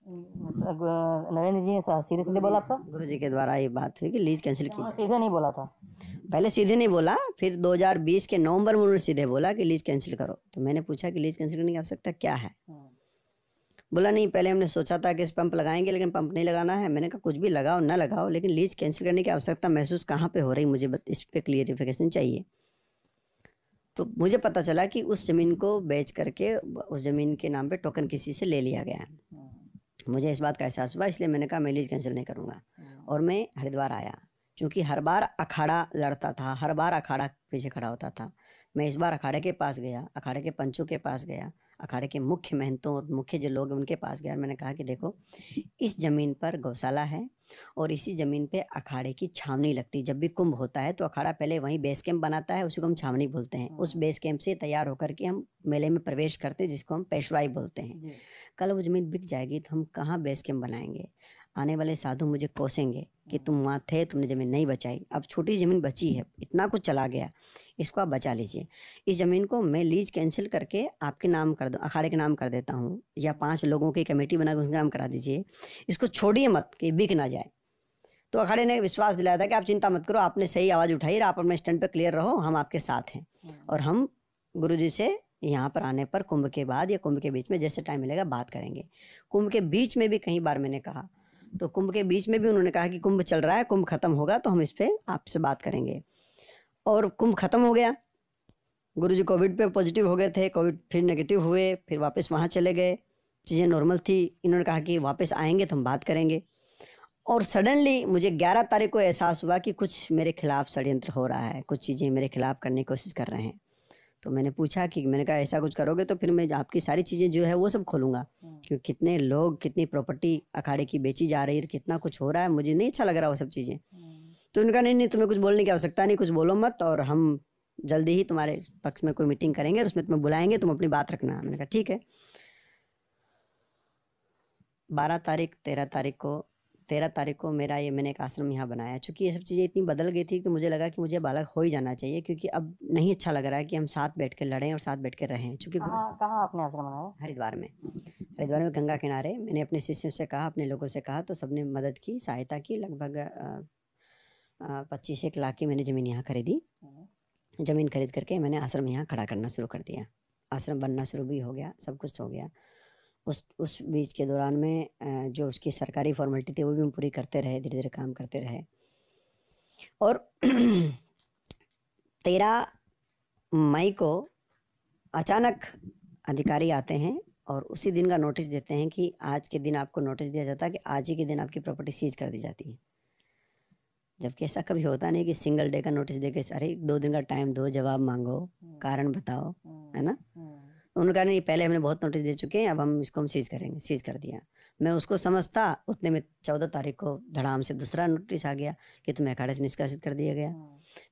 नरेंद्र जी ने सीधे सीधे बोला आपका? गुरु जी के द्वारा ये बात हुई कि लीज कैंसिल की। सीधे नहीं बोला था? पहले सीधे नहीं बोला, फिर 2020 के नवंबर में उन्होंने सीधे बोला कि लीज कैंसिल करो। तो मैंने पूछा कि लीज कैंसिल करने की आवश्यकता क्या है? बोला नहीं, पहले हमने सोचा था कि इस पंप लगाएंगे, लेकिन पंप नहीं लगाना है। मैंने कहा कुछ भी लगाओ ना लगाओ, लेकिन लीज कैंसिल करने की आवश्यकता महसूस कहाँ पे हो रही, मुझे इस पर क्लियरिफिकेशन चाहिए। तो मुझे पता चला कि उस ज़मीन को बेच करके उस ज़मीन के नाम पे टोकन किसी से ले लिया गया है। मुझे इस बात का एहसास हुआ, इसलिए मैंने कहा मैं लीज कैंसिल नहीं करूँगा। और मैं हरिद्वार आया, क्योंकि हर बार अखाड़ा लड़ता था, हर बार अखाड़ा पीछे खड़ा होता था। मैं इस बार अखाड़े के पास गया, अखाड़े के पंचों के पास गया, अखाड़े के मुख्य महंतों और मुख्य जो लोग हैं उनके पास गया। मैंने कहा कि देखो, इस ज़मीन पर गौशाला है और इसी ज़मीन पे अखाड़े की छावनी लगती है। जब भी कुंभ होता है तो अखाड़ा पहले वहीं बेस कैंप बनाता है, उसी को हम छावनी बोलते हैं। उस बेस कैंप से तैयार होकर के हम मेले में प्रवेश करते हैं, जिसको हम पेशवाई बोलते हैं। कल वो ज़मीन बिक जाएगी तो हम कहाँ बेस कैंप बनाएंगे? आने वाले साधु मुझे कोसेंगे कि तुम वहाँ थे, तुमने ज़मीन नहीं बचाई। अब छोटी ज़मीन बची है, इतना कुछ चला गया, इसको आप बचा लीजिए। इस ज़मीन को मैं लीज कैंसिल करके आपके नाम कर दूँ, अखाड़े के नाम कर देता हूँ, या 5 लोगों की कमेटी बना के उसका नाम करा दीजिए। इसको छोड़िए मत कि बिक ना जाए। तो अखाड़े ने विश्वास दिलाया था कि आप चिंता मत करो, आपने सही आवाज़ उठाई, आप अपने स्टैंड पर क्लियर रहो, हम आपके साथ हैं। और हम गुरुजी से यहाँ पर आने पर कुंभ के बाद या कुंभ के बीच में जैसे टाइम मिलेगा बात करेंगे। कुंभ के बीच में भी कई बार मैंने कहा, तो कुंभ के बीच में भी उन्होंने कहा कि कुंभ चल रहा है, कुंभ खत्म होगा तो हम इस पर आपसे बात करेंगे। और कुंभ खत्म हो गया, गुरुजी कोविड पे पॉजिटिव हो गए थे, कोविड फिर नेगेटिव हुए, फिर वापस वहाँ चले गए, चीज़ें नॉर्मल थी। इन्होंने कहा कि वापस आएंगे तो हम बात करेंगे। और सडनली मुझे 11 तारीख को एहसास हुआ कि कुछ मेरे खिलाफ षड्यंत्र हो रहा है, कुछ चीज़ें मेरे खिलाफ करने की कोशिश कर रहे हैं। तो मैंने पूछा कि, मैंने कहा ऐसा कुछ करोगे तो फिर मैं आपकी सारी चीज़ें जो है वो सब खोलूँगा, क्योंकि कितने लोग, कितनी प्रॉपर्टी अखाड़े की बेची जा रही है, कितना कुछ हो रहा है, मुझे नहीं अच्छा लग रहा वो सब चीज़ें। तो उनका नहीं, तुम्हें कुछ बोलने की आवश्यकता नहीं, कुछ बोलो मत, और हम जल्दी ही तुम्हारे पक्ष में कोई मीटिंग करेंगे और उसमें तुम्हें बुलाएंगे, तुम अपनी बात रखना। मैंने कहा ठीक है। 12 तारीख 13 तारीख को मेरा ये मैंने एक आश्रम यहाँ बनाया। चूँकि ये सब चीज़ें इतनी बदल गई थी तो मुझे लगा कि मुझे बालक हो ही जाना चाहिए, क्योंकि अब नहीं अच्छा लग रहा है कि हम साथ बैठ के लड़ें और साथ बैठ के रहें। चूँकि कहाँ आपने आश्रम बनाया? हरिद्वार में गंगा किनारे। मैंने अपने शिष्यों से कहा, अपने लोगों से कहा, तो सबने मदद की, सहायता की। लगभग 25 लाख की मैंने ज़मीन यहाँ खरीदी। ज़मीन खरीद करके मैंने आश्रम यहाँ खड़ा करना शुरू कर दिया। आश्रम बनना शुरू भी हो गया, सब कुछ हो गया। उस बीच के दौरान में जो उसकी सरकारी फॉर्मेलिटी थी वो भी हम पूरी करते रहे, धीरे धीरे काम करते रहे। और 13 मई को अचानक अधिकारी आते हैं और उसी दिन का नोटिस देते हैं कि आज के दिन आपको नोटिस दिया जाता है कि आज ही के दिन आपकी प्रॉपर्टी सीज कर दी जाती है। जबकि ऐसा कभी होता नहीं कि सिंगल डे का नोटिस दे के, अरे 2 दिन का टाइम दो, जवाब मांगो, कारण बताओ, है ना। उन्होंने कहा नहीं, पहले हमने बहुत नोटिस दे चुके हैं, अब हम इसको हम सीज करेंगे। सीज कर दिया। मैं उसको समझता, उतने में 14 तारीख को धड़ाम से दूसरा नोटिस आ गया कि तुम्हें अखाड़े से निष्कासित कर दिया गया।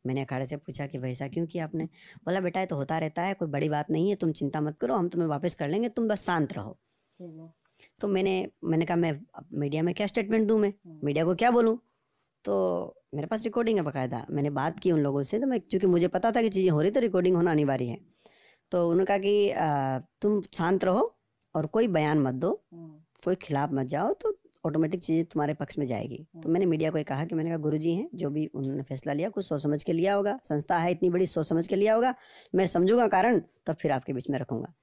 मैंने अखाड़े से पूछा कि वैसा क्यों किया आपने? बोला बेटा ये तो होता रहता है, कोई बड़ी बात नहीं है, तुम चिंता मत करो, हम तुम्हें वापस कर लेंगे, तुम बस शांत रहो। तो मैंने कहा मैं मीडिया में क्या स्टेटमेंट दूँ, मैं मीडिया को क्या बोलूँ? तो मेरे पास रिकॉर्डिंग है बाकायदा। मैंने बात की उन लोगों से, तो मैं, क्योंकि मुझे पता था कि चीज़ें हो रही तो रिकॉर्डिंग होना अनिवार्य है। तो उन्होंने कहा कि तुम शांत रहो और कोई बयान मत दो, कोई खिलाफ मत जाओ, तो ऑटोमेटिक चीज़ें तुम्हारे पक्ष में जाएगी। तो मैंने मीडिया को कहा कि मैंने कहा गुरुजी हैं, जो भी उन्होंने फैसला लिया कुछ सोच समझ के लिया होगा, संस्था है इतनी बड़ी, सोच समझ के लिया होगा, मैं समझूंगा कारण, तब फिर आपके बीच में रखूँगा।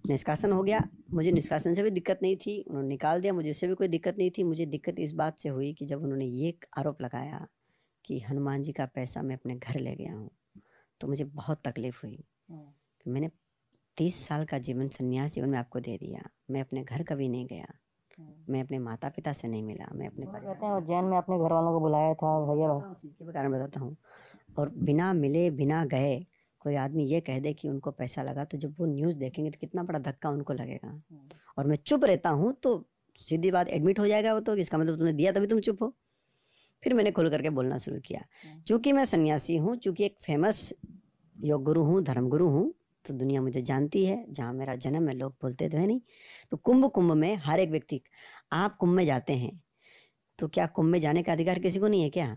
निष्कासन हो गया। मुझे निष्कासन से भी दिक्कत नहीं थी, उन्होंने निकाल दिया, मुझे उससे भी कोई दिक्कत नहीं थी। मुझे दिक्कत इस बात से हुई कि जब उन्होंने ये आरोप लगाया कि हनुमान जी का पैसा मैं अपने घर ले गया हूँ, तो मुझे बहुत तकलीफ हुई कि मैंने 30 साल का जीवन, संन्यास जीवन में आपको दे दिया, मैं अपने घर कभी नहीं गया, मैं अपने माता पिता से नहीं मिला, मैं अपने कहते हैं उज्जैन में अपने घर वालों को बुलाया था भैया, उसी के कारण बताता हूँ। और बिना मिले बिना गए कोई आदमी ये कह दे कि उनको पैसा लगा, तो जब वो न्यूज़ देखेंगे तो कितना बड़ा धक्का उनको लगेगा। और मैं चुप रहता हूँ तो सीधी बात एडमिट हो जाएगा वो, तो इसका मतलब तुमने दिया तभी तुम चुप हो। फिर मैंने खुल करके बोलना शुरू किया। चूँकि मैं सन्यासी हूँ, चूँकि एक फेमस योग गुरु हूँ, धर्म गुरु हूँ, तो दुनिया मुझे जानती है, जहाँ मेरा जन्म है लोग बोलते तो है नहीं। तो कुंभ में हर एक व्यक्ति, आप कुंभ में जाते हैं तो क्या कुंभ में जाने का अधिकार किसी को नहीं है क्या?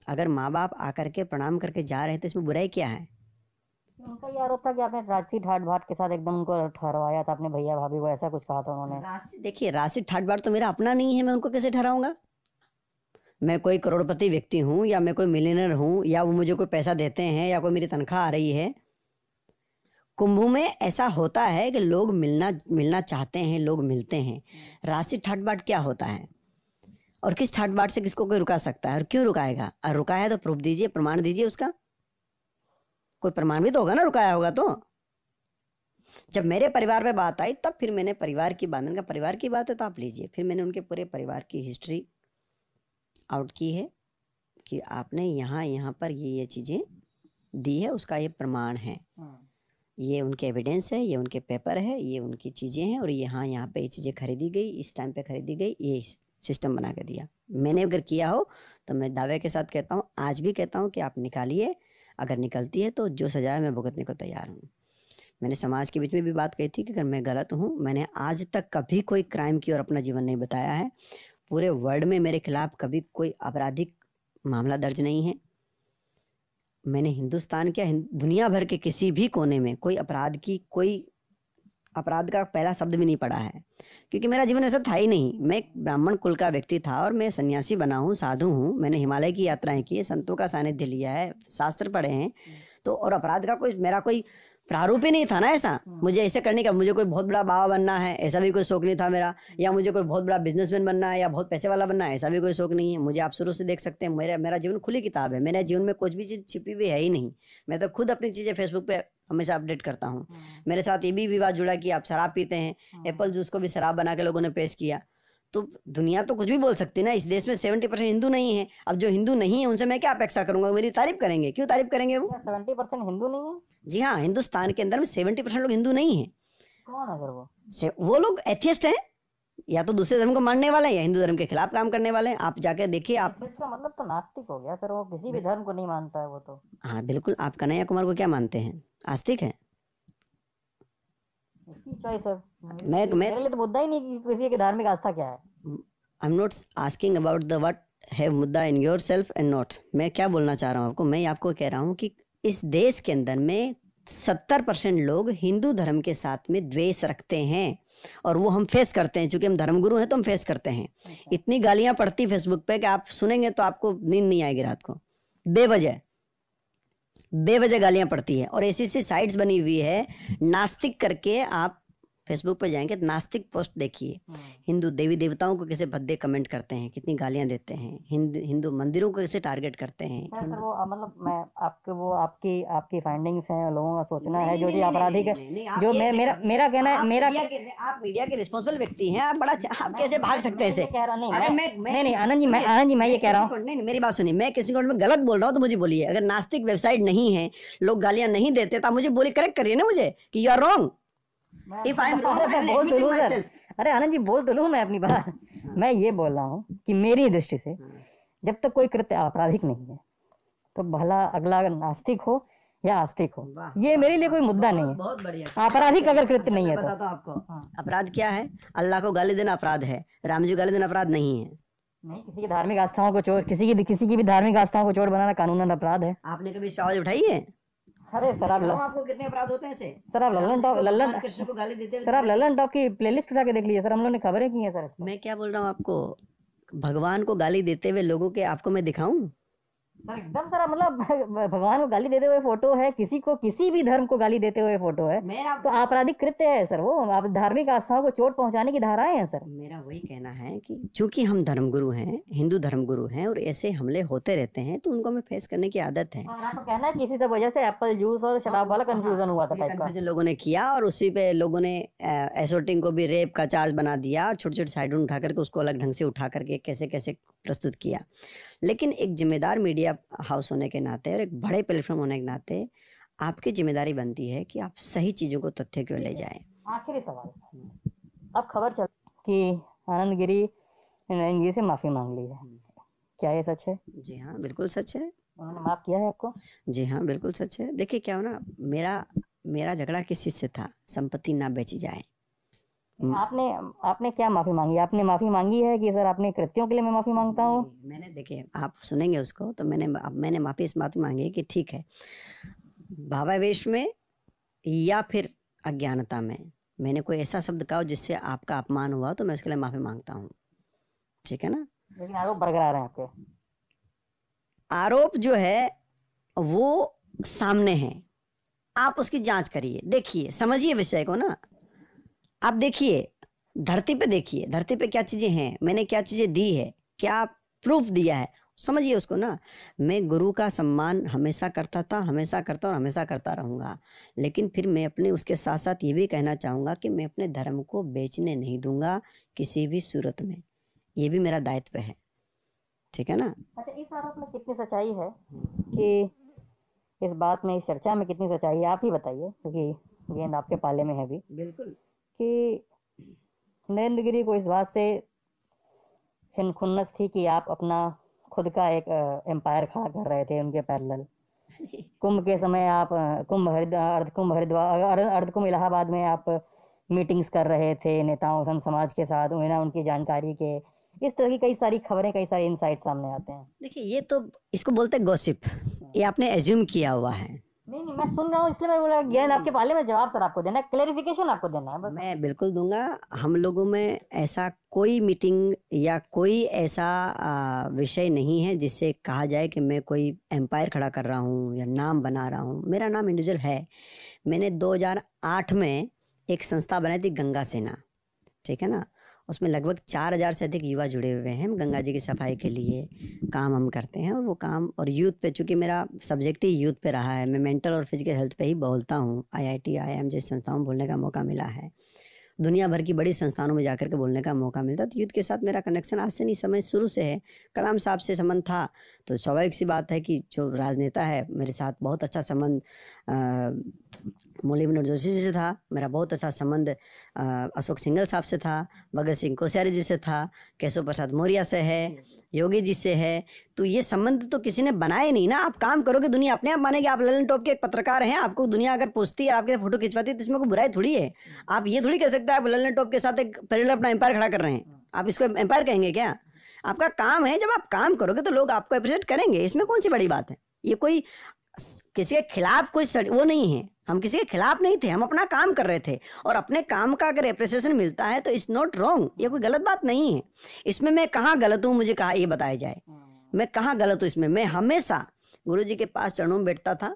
अगर माँ बाप आकर के प्रणाम करके जा रहे थे, इसमें बुराई क्या है? उनका ये आरोप था कि आपने राशि ठाट बाट के साथ एकदम उनको ठहरवाया था, अपने भैया भाभी को, ऐसा कुछ कहा था उन्होंने। देखिए, राशि ठाट बाट तो मेरा अपना नहीं है, मैं उनको कैसे ठहराऊंगा? मैं कोई करोड़पति व्यक्ति हूँ या मैं कोई मिलियनर हूँ या वो मुझे कोई पैसा देते हैं या कोई मेरी तनख्वाह आ रही है? कुंभ में ऐसा होता है कि लोग मिलना चाहते हैं, लोग मिलते हैं। राशि ठाट बाट क्या होता है और किस ठाट बाट से किसको कोई रुका सकता है और क्यों रुकाएगा? और रुकाया तो प्रूफ दीजिए, प्रमाण दीजिए, उसका कोई प्रमाण भी तो होगा ना, रुकाया होगा तो। जब मेरे परिवार पे बात आई तब फिर मैंने परिवार की बात, मैंने कहा परिवार की बात है तो आप लीजिए। फिर मैंने उनके पूरे परिवार की हिस्ट्री आउट की है कि आपने यहाँ यहाँ पर ये चीज़ें दी है, उसका ये प्रमाण है, ये उनके एविडेंस है, ये उनके पेपर है, ये उनकी चीज़ें हैं, और यहाँ पे ये चीज़ें खरीदी गई, इस टाइम पे खरीदी गई, ये सिस्टम बना के दिया। मैंने अगर किया हो तो मैं दावे के साथ कहता हूँ, आज भी कहता हूँ कि आप निकालिए, अगर निकलती है तो जो सजा है मैं भुगतने को तैयार हूँ। मैंने समाज के बीच में भी बात कही थी कि अगर मैं गलत हूँ, मैंने आज तक कभी कोई क्राइम की और अपना जीवन नहीं बताया है। पूरे वर्ल्ड में मेरे खिलाफ कभी कोई आपराधिक मामला दर्ज नहीं है। मैंने हिंदुस्तान क्या दुनिया भर के किसी भी कोने में कोई अपराध का पहला शब्द भी नहीं पढ़ा है, क्योंकि मेरा जीवन ऐसा था ही नहीं। मैं एक ब्राह्मण कुल का व्यक्ति था और मैं सन्यासी बना हूँ, साधु हूँ। मैंने हिमालय की यात्राएं की है, संतों का सानिध्य लिया है, शास्त्र पढ़े हैं। तो और अपराध का मेरा कोई प्रारूप ही नहीं था ना ऐसा, मुझे ऐसे करने का। मुझे कोई बहुत बड़ा बाबा बनना है ऐसा भी कोई शौक नहीं था मेरा, या मुझे कोई बहुत बड़ा बिजनेसमैन बनना है या बहुत पैसे वाला बनना है ऐसा भी कोई शौक नहीं है। मुझे आप शुरू से देख सकते हैं, मेरा जीवन खुली किताब है। मेरे जीवन में कुछ भी चीज़ छिपी हुई है ही नहीं। मैं तो खुद अपनी चीज़ें फेसबुक पे हमेशा अपडेट करता हूँ। मेरे साथ ये भी विवाद जुड़ा कि आप शराब पीते हैं, एप्पल जूस को भी शराब बना के लोगों ने पेश किया। तो दुनिया तो कुछ भी बोल सकती है ना। इस देश में 70% हिंदू नहीं है। अब जो हिंदू नहीं है उनसे मैं क्या अपेक्षा करूंगा, मेरी तारीफ करेंगे? क्यों तारीफ करेंगे वो? 70% हिंदू नहीं है? जी हाँ, हिंदुस्तान के अंदर में 70% लोग हिंदू नहीं है। कौन है सर वो? वो लोग एथियस्ट हैं, या तो दूसरे धर्म को मानने वाले हैं या हिंदू धर्म के खिलाफ काम करने वाले हैं। आप जाके देखिए। आप इसका मतलब तो नास्तिक हो गया सर, वो किसी भी धर्म को नहीं मानता है वो तो। हाँ बिल्कुल। आप कन्हैया कुमार को क्या मानते हैं? आस्तिक है? उसकी चॉइस है। मेरे लिए तो मुद्दा ही नहीं कि किसी की धार्मिक आस्था क्या है। I am not asking about the what have मुद्दा in yourself and not. मैं क्या बोलना चाह रहा हूँ आपको, मैं आपको कह रहा हूँ कि इस देश के अंदर में 70% लोग हिंदू धर्म के साथ में द्वेष रखते हैं, और वो हम फेस करते हैं। चूंकि हम धर्मगुरु हैं तो हम फेस करते हैं। इतनी गालियां पड़ती फेसबुक पे कि आप सुनेंगे तो आपको नींद नहीं आएगी रात को। बेवजह गालियां पड़ती है, और ऐसी साइट्स बनी हुई है नास्तिक करके। आप फेसबुक पे जाएंगे तो नास्तिक पोस्ट देखिए, हिंदू देवी देवताओं को कैसे भद्दे कमेंट करते हैं, कितनी गालियां देते हैं, हिंदू मंदिरों को कैसे टारगेट करते हैं। सर वो मतलब मैं आपकी फाइंडिंग्स हैं, लोगों का सोचना है जो जी आपराधिक है। जो मेरा कहना है, आप मीडिया के रिस्पॉन्सिबल व्यक्ति हैं, आप कैसे भाग सकते हैं? नहीं आनंद जी मैं ये कह रहा हूँ। नहीं, मेरी बात सुनिए। मैं किसी को गलत बोल रहा हूँ तो मुझे बोलिए। अगर नास्तिक वेबसाइट नहीं है, लोग गालियां नहीं देते, तो आप मुझे बोलिए, करेक्ट करिए ना मुझे कि you are wrong. If I am wrong, I will admit it myself. अरे आनंद जी बोल तो लूँ मैं अपनी बात। मैं ये बोल रहा हूँ कि मेरी दृष्टि से जब तक कोई कृत्य आपराधिक नहीं है तो भला अगला नास्तिक हो या आस्तिक हो, ये मेरे लिए कोई मुद्दा नहीं है। बहुत बढ़िया। आपराधिक अगर कृत्य नहीं है तो बताता हूँ आपको। अपराध क्या है? अल्लाह को गाली देना अपराध है, राम जी को गाली देना अपराध नहीं है। नहीं, किसी की धार्मिक आस्थाओं को चोर, किसी की भी धार्मिक आस्थाओं को चोर बनाना कानूनन अपराध है। आपने कभी आवाज उठाई है? अरे सर आपको कितने अपराध होते हैं ऐसे? सर आप कृष्ण को गाली देते हैं। सर आप लल्लन टॉप की प्लेलिस्ट उठा के देख लीजिए सर, हम लोगों ने खबरें की हैं सर। मैं क्या बोल रहा हूँ आपको, भगवान को गाली देते हुए लोगों के आपको मैं दिखाऊं? सर एकदम सर, मतलब भगवान को गाली देते हुए फोटो है, किसी भी धर्म को गाली देते हुए फोटो है, तो आपराधिक कृत्य है सर वो। आप धार्मिक आस्थाओं को चोट पहुंचाने की धाराएं हैं सर। मेरा वही कहना है कि चूंकि हम धर्मगुरु हैं, हिंदू धर्मगुरु हैं, और ऐसे हमले होते रहते हैं तो उनको हमें फेस करने की आदत है। और आपको कहना है कि इसी सब वजह से एप्पल जूस और शराब वाला कंफ्यूजन हुआ था, कंफ्यूजन लोगों ने किया, और उसी पे लोगों ने एसोटिंग को भी रेप का चार्ज बना दिया, और छोटे छोटे साइड उठा करके उसको अलग ढंग से उठा करके कैसे कैसे प्रस्तुत किया। लेकिन एक जिम्मेदार मीडिया हाउस होने के नाते और एक बड़े प्लेटफॉर्म होने के नाते आपकी जिम्मेदारी बनती है कि आप सही चीज़ों को तथ्य क्यों ले जाएं। आखिरी सवाल, अब खबर चल कि आनंद गिरी ने से माफ़ी मांग ली है, क्या ये सच है? जी हाँ बिल्कुल सच है। उन्होंने माफ़ किया है आपको? जी हाँ बिल्कुल सच है। देखिए क्या हो ना, मेरा झगड़ा किस चीज़ से था? संपत्ति ना बेची जाए। आपने क्या माफ़ी मांगी? आपने माफ़ी मांगी है कि सर आपने कृत्यों के लिए मैं माफ़ी मांगता हूँ? मैंने, देखिए आप सुनेंगे उसको, तो मैंने माफ़ी इस बात में मांगी है कि ठीक है, भावावेश में या फिर अज्ञानता में मैंने कोई ऐसा शब्द कहा जिससे आपका अपमान हुआ, तो मैं उसके लिए माफ़ी मांगता हूँ, ठीक है ना? लेकिन आरोप बरकरार है आपके। आरोप जो है वो सामने है, आप उसकी जांच करिए, देखिए, समझिए विषय को ना। आप देखिए, धरती पे देखिए, धरती पे क्या चीज़ें हैं, मैंने क्या चीज़ें दी है, क्या प्रूफ दिया है, समझिए उसको ना। मैं गुरु का सम्मान हमेशा करता था, हमेशा करता और हमेशा करता रहूँगा, लेकिन फिर मैं अपने उसके साथ साथ ये भी कहना चाहूँगा कि मैं अपने धर्म को बेचने नहीं दूंगा किसी भी सूरत में। ये भी मेरा दायित्व है, ठीक है ना। अच्छा, इस आरोप में कितनी सच्चाई है कि इस बात में, इस चर्चा में कितनी सच्चाई है, आप ही बताइए, क्योंकि गेंद आपके पाले में है अभी, बिल्कुल कि नरेंद्र गिरी को इस बात से खुन्नस थी कि आप अपना खुद का एक एम्पायर खड़ा कर रहे थे उनके पैरेलल। कुंभ के समय आप अर्ध कुंभ इलाहाबाद में आप मीटिंग्स कर रहे थे नेताओं संत समाज के साथ, उन्हें उनकी जानकारी के, इस तरह की कई सारी खबरें, कई सारे इनसाइट सामने आते हैं। देखिए, ये तो इसको बोलते हैं गॉसिप, ये आपने एज्यूम किया हुआ है। नहीं, मैं सुन रहा हूँ, इसलिए मैं बोला गेंद आपके पाले में, जवाब सर आपको देना है, क्लेरिफिकेशन आपको देना है बस। मैं बिल्कुल दूंगा। हम लोगों में ऐसा कोई मीटिंग या कोई ऐसा विषय नहीं है जिससे कहा जाए कि मैं कोई एम्पायर खड़ा कर रहा हूँ या नाम बना रहा हूँ। मेरा नाम इंडिविजुअल है। मैंने 2008 में एक संस्था बनाई थी, गंगा सेना, ठीक है ना। उसमें लगभग 4000 से अधिक युवा जुड़े हुए हैं। गंगा जी की सफाई के लिए काम हम करते हैं, और वो काम और यूथ पे, चूँकि मेरा सब्जेक्ट ही यूथ पे रहा है, मैं मेंटल और फिजिकल हेल्थ पे ही बोलता हूँ। IIT IIM जैसी संस्थाओं में बोलने का मौका मिला है, दुनिया भर की बड़ी संस्थानों में जाकर के बोलने का मौका मिलता। तो यूथ के साथ मेरा कनेक्शन आज से नहीं, समय शुरू से है। कलाम साहब से संबंध था, तो स्वाभाविक सी बात है कि जो राजनेता है मेरे साथ बहुत अच्छा संबंध मुरली मनोहर जोशी जी से था। मेरा बहुत अच्छा संबंध अशोक सिंघल साहब से था, भगत सिंह कोश्यारी जी से था, केशव प्रसाद मौर्य से है, योगी जी से है। तो ये संबंध तो किसी ने बनाए नहीं ना। आप काम करोगे, दुनिया अपने आप मानेगी। आप ललन टॉप के एक पत्रकार हैं, आपको दुनिया अगर पूछती है, आपके फोटो खिंचवाती है, तो इसमें कोई बुराई थोड़ी है। आप ये थोड़ी कह सकते हैं आप ललन टॉप के साथ एक पैरेलल अपना एम्पायर खड़ा कर रहे हैं, आप इसको एम्पायर कहेंगे क्या? आपका काम है, जब आप काम करोगे तो लोग आपको अप्रिशिएट करेंगे, इसमें कौन सी बड़ी बात है। ये कोई किसी के खिलाफ कोई वो नहीं है, हम किसी के खिलाफ नहीं थे, हम अपना काम कर रहे थे, और अपने काम का अगर अप्रिसिएशन मिलता है तो इट्स नॉट रॉन्ग, ये कोई गलत बात नहीं है। इसमें मैं कहाँ गलत हूँ, मुझे कहा ये बताया जाए, मैं कहाँ गलत हूँ इसमें। मैं हमेशा गुरु जी के पास चरणों में बैठता था,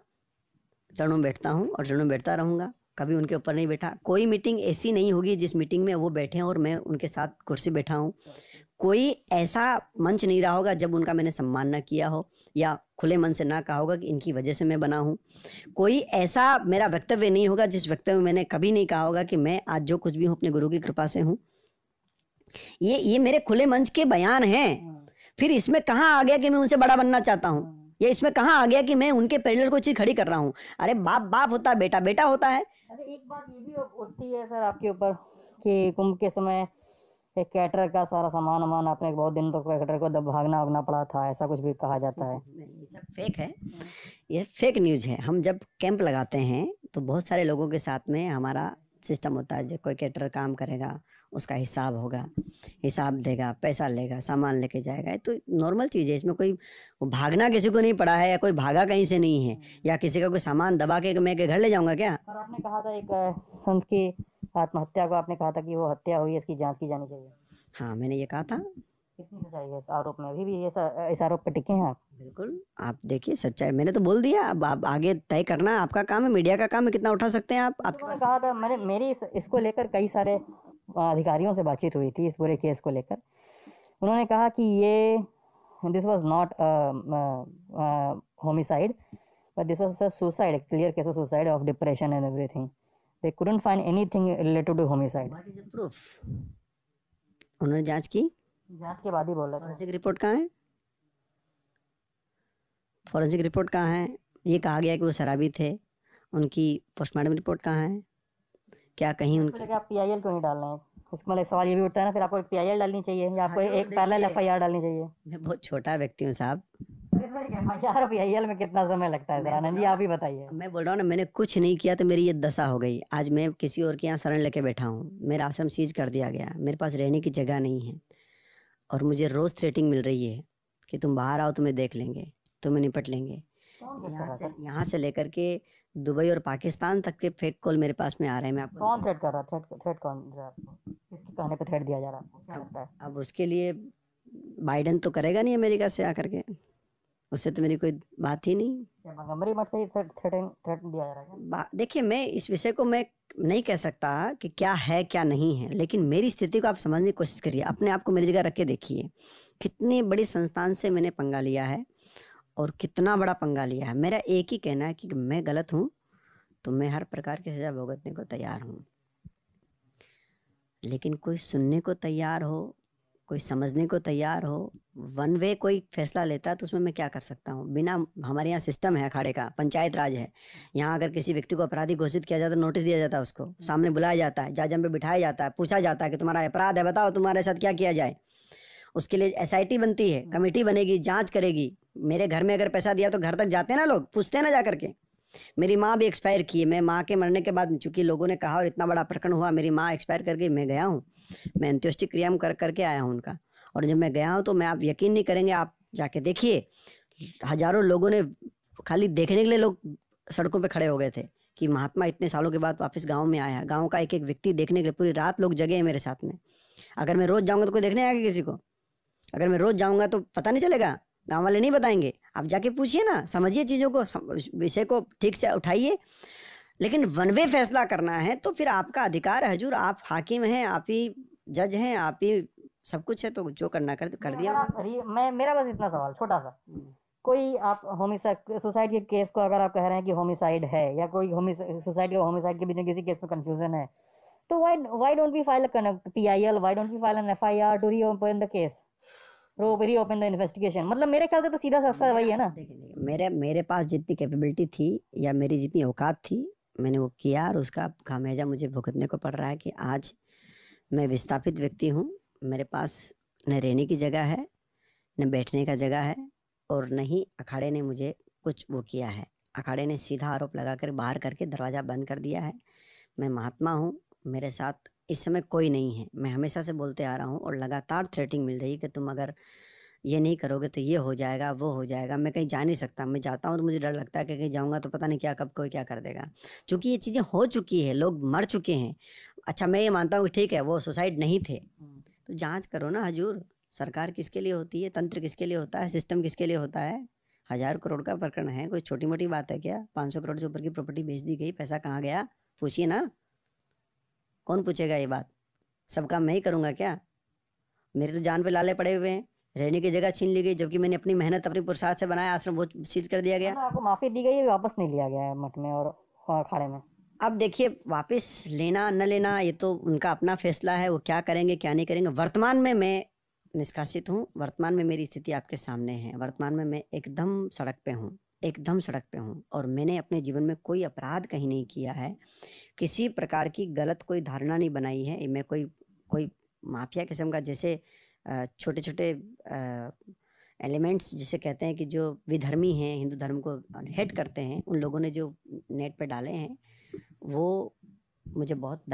चरणों में बैठता हूँ और चरणों में बैठता रहूँगा, कभी उनके ऊपर नहीं बैठा। कोई मीटिंग ऐसी नहीं होगी जिस मीटिंग में वो बैठे और मैं उनके साथ कुर्सी बैठा हूँ। कोई ऐसा मंच नहीं रहा होगा जब उनका मैंने सम्मान ना किया हो, या खुले मन से ना कहा होगा कि इनकी वजह से मैं बना हूँ। कोई ऐसा मेरा वक्तव्य नहीं होगा जिस वक्तव्य में मैंने कभी नहीं कहा होगा कि मैं आज जो कुछ भी हूँ अपने गुरु की कृपा से हूँ। ये मेरे खुले मंच के बयान हैं। फिर इसमें कहाँ आ गया कि मैं उनसे बड़ा बनना चाहता हूँ, या इसमें कहाँ आ गया कि मैं उनके पैरेलल कोई चीज खड़ी कर रहा हूँ। अरे बाप बाप होता है, बेटा बेटा होता है। अरे एक बात ये भी उठती है सर आपके ऊपर कि कुंभ के समय एक कैटरर का सारा सामान वामान आपने बहुत दिन तक कैटरर को भागना भागना पड़ा था, ऐसा कुछ भी कहा जाता है। ये सब फेक है, ये फेक न्यूज है। हम जब कैंप लगाते हैं तो बहुत सारे लोगों के साथ में हमारा सिस्टम होता है। जब कोई कैटरर काम करेगा उसका हिसाब होगा, हिसाब देगा, पैसा लेगा, सामान लेके जाएगा। तो नॉर्मल चीज़ है, इसमें कोई भागना किसी को नहीं पड़ा है, या कोई भागा कहीं से नहीं है, या किसी का कोई सामान दबा के मैं के घर ले जाऊंगा क्या। सर आपने कहा था एक संत की आत्महत्या को, आपने कहा था कि वो हत्या हुई है, इसकी जांच की जानी चाहिए। हाँ, मैंने ये कहा था। कितनी सच्चाई है इस आरोप में? अभी भी ये इस आरोप पे टिके हैं आप? बिल्कुल, आप देखिए सच्चाई मैंने तो बोल दिया। अब आप आगे तय करना, आपका काम है, मीडिया का काम है, कितना उठा सकते हैं आप। आपके उन्होंने कहा था, मेरी इसको लेकर कई सारे अधिकारियों से बातचीत हुई थी इस पूरे केस को लेकर। उन्होंने कहा कि ये this was not homicide, but this was a suicide, clear case of suicide of depression and everything. They couldn't find anything related to homicide. What is the proof? उन्होंने जांच की, जांच के बाद ही बोला था। फॉरेंसिक रिपोर्ट कहाँ है? फॉरेंसिक रिपोर्ट कहाँ है? ये कहा गया कि वो शराबी थे, उनकी पोस्टमार्टम रिपोर्ट कहाँ है? क्या कहीं उनकी आप PIL क्यों नहीं डाल रहे हैं? इसका मतलब सवाल ये भी उठता है ना, फिर आपको एक PIL डालनी चाहिए, या आपको एक पैरेलल FIR डालनी चाहिए। मैं बहुत छोटा व्यक्ति हूँ साहब। FIR और PIL में कितना समय लगता है सर? आनंद जी आप ही बताइए। मैं बोल रहा हूँ ना, मैंने कुछ नहीं किया तो मेरी ये दशा हो गई। आज मैं किसी और के यहाँ शरण लेके बैठा हूँ, मेरा आश्रम सीज कर दिया गया, मेरे पास रहने की जगह नहीं है, और मुझे रोज़ थ्रेटिंग मिल रही है कि तुम बाहर आओ, तुम्हें देख लेंगे, तुम्हें निपट लेंगे। यहाँ से लेकर के दुबई और पाकिस्तान तक के फेक कॉल मेरे पास में आ रहे हैं। मैं आपको कौन थ्रेट कर रहा है? थ्रेट कौन दे रहा है आपको? किसके कहने पे थ्रेट दिया जा रहा है आपको? क्या लगता है? अब उसके लिए बाइडेन तो करेगा नहीं अमेरिका से आकर के, उससे तो मेरी कोई बात ही नहीं। मोंगोमरी मठ से ही थ्रेट दिया जा रहा है? देखिए, मैं इस विषय को मैं नहीं कह सकता कि क्या है क्या नहीं है, लेकिन मेरी स्थिति को आप समझने की कोशिश करिए, अपने आप को मेरी जगह रख के देखिए। कितनी बड़ी संस्थान से मैंने पंगा लिया है और कितना बड़ा पंगा लिया है। मेरा एक ही कहना है कि मैं गलत हूँ तो मैं हर प्रकार की सज़ा भुगतने को तैयार हूँ, लेकिन कोई सुनने को तैयार हो, कोई समझने को तैयार हो, वन वे कोई फैसला लेता है तो उसमें मैं क्या कर सकता हूँ। बिना, हमारे यहाँ सिस्टम है अखाड़े का, पंचायत राज है। यहाँ अगर किसी व्यक्ति को अपराधी घोषित किया जाता है, नोटिस दिया जाता है, उसको सामने बुलाया जाता है, जज पे बिठाया जाता है, पूछा जाता है कि तुम्हारा अपराध है, बताओ तुम्हारे साथ क्या किया जाए। उसके लिए SIT बनती है, कमेटी बनेगी, जांच करेगी। मेरे घर में अगर पैसा दिया तो घर तक जाते हैं ना लोग, पूछते हैं ना जा करके। मेरी माँ भी एक्सपायर की है, मैं माँ के मरने के बाद, चूंकि लोगों ने कहा और इतना बड़ा प्रकरण हुआ, मेरी माँ एक्सपायर कर गई, मैं गया हूँ, मैं अंत्येष्टि क्रिया करके आया हूँ उनका। और जब मैं गया हूँ तो मैं, आप यकीन नहीं करेंगे, आप जाके देखिए, हजारों लोगों ने, खाली देखने के लिए लोग सड़कों पे खड़े हो गए थे कि महात्मा इतने सालों के बाद वापस गाँव में आया। गाँव का एक एक व्यक्ति देखने के लिए पूरी रात लोग जगे हैं मेरे साथ में। अगर मैं रोज जाऊँगा तो कोई देखने आएगा किसी को? अगर मैं रोज जाऊँगा तो पता नहीं चलेगा, गाँव वाले नहीं बताएंगे। आप जाके पूछिए ना, समझिए चीज़ों को, विषय को ठीक से उठाइए। लेकिन वन वे फैसला करना है तो फिर आपका अधिकार है हजूर, आप हाकिम हैं, आप ही जज हैं, आप ही सब कुछ है, तो जो करना कर दिया। मैं, मेरा बस इतना सवाल छोटा सा, कोई आप होमिसाइड, सुसाइड के केस को अगर आप कह रहे हैं कि होमिसाइड है, या कोई सुसाइड और होमिसाइड के बीच में किसी केस में कंफ्यूजन है, तो why don't we file a PIL, why don't we file an FIR to reopen the case, reopen the investigation? मतलब मेरे ख्याल से तो सीधा साधा वही है ना। देखिए, मेरे पास जितनी कैपेबिलिटी थी या मेरी जितनी औकात थी, मैंने वो किया, और उसका खामियाजा मुझे भुगतने को पड़ रहा है कि आज मैं विस्थापित व्यक्ति हूँ। मेरे पास न रहने की जगह है, न बैठने का जगह है, और न ही अखाड़े ने मुझे कुछ वो किया है। अखाड़े ने सीधा आरोप लगाकर बाहर करके दरवाज़ा बंद कर दिया है। मैं महात्मा हूँ, मेरे साथ इस समय कोई नहीं है। मैं हमेशा से बोलते आ रहा हूँ और लगातार थ्रेटिंग मिल रही है कि तुम अगर ये नहीं करोगे तो ये हो जाएगा, वो हो जाएगा। मैं कहीं जा नहीं सकता, मैं जाता हूँ तो मुझे डर लगता है कि कहीं जाऊँगा तो पता नहीं क्या, कब कोई क्या कर देगा, क्योंकि ये चीज़ें हो चुकी है, लोग मर चुके हैं। अच्छा, मैं ये मानता हूँ कि ठीक है वो सुसाइड नहीं थे, तो जांच करो ना हजूर। सरकार किसके लिए होती है, तंत्र किसके लिए होता है, सिस्टम किसके लिए होता है? 1000 करोड़ का प्रकरण है, कोई छोटी मोटी बात है क्या? 500 करोड़ से ऊपर की प्रॉपर्टी बेच दी गई, पैसा कहाँ गया? पूछिए ना, कौन पूछेगा ये बात? सब काम मैं ही करूँगा क्या? मेरे तो जान पे लाले पड़े हुए हैं। रहने की जगह छीन ली गई, जबकि मैंने अपनी मेहनत, अपनी पुरुषार्थ से बनाया आश्रम, वो सीज कर दिया गया। आपको माफी दी गई है, वापस नहीं लिया गया है मठ में और अखाड़े में? अब देखिए, वापस लेना न लेना ये तो उनका अपना फैसला है, वो क्या करेंगे क्या नहीं करेंगे। वर्तमान में मैं निष्कासित हूँ, वर्तमान में मेरी स्थिति आपके सामने है। वर्तमान में मैं एकदम सड़क पे हूँ, एकदम सड़क पे हूँ, और मैंने अपने जीवन में कोई अपराध कहीं नहीं किया है, किसी प्रकार की गलत कोई धारणा नहीं बनाई है। मैं कोई माफिया किस्म का, जैसे छोटे छोटे एलिमेंट्स जिसे कहते हैं कि जो विधर्मी हैं, हिंदू धर्म को हेट करते हैं, उन लोगों ने जो नेट पे डाले हैं वो मुझे बहुत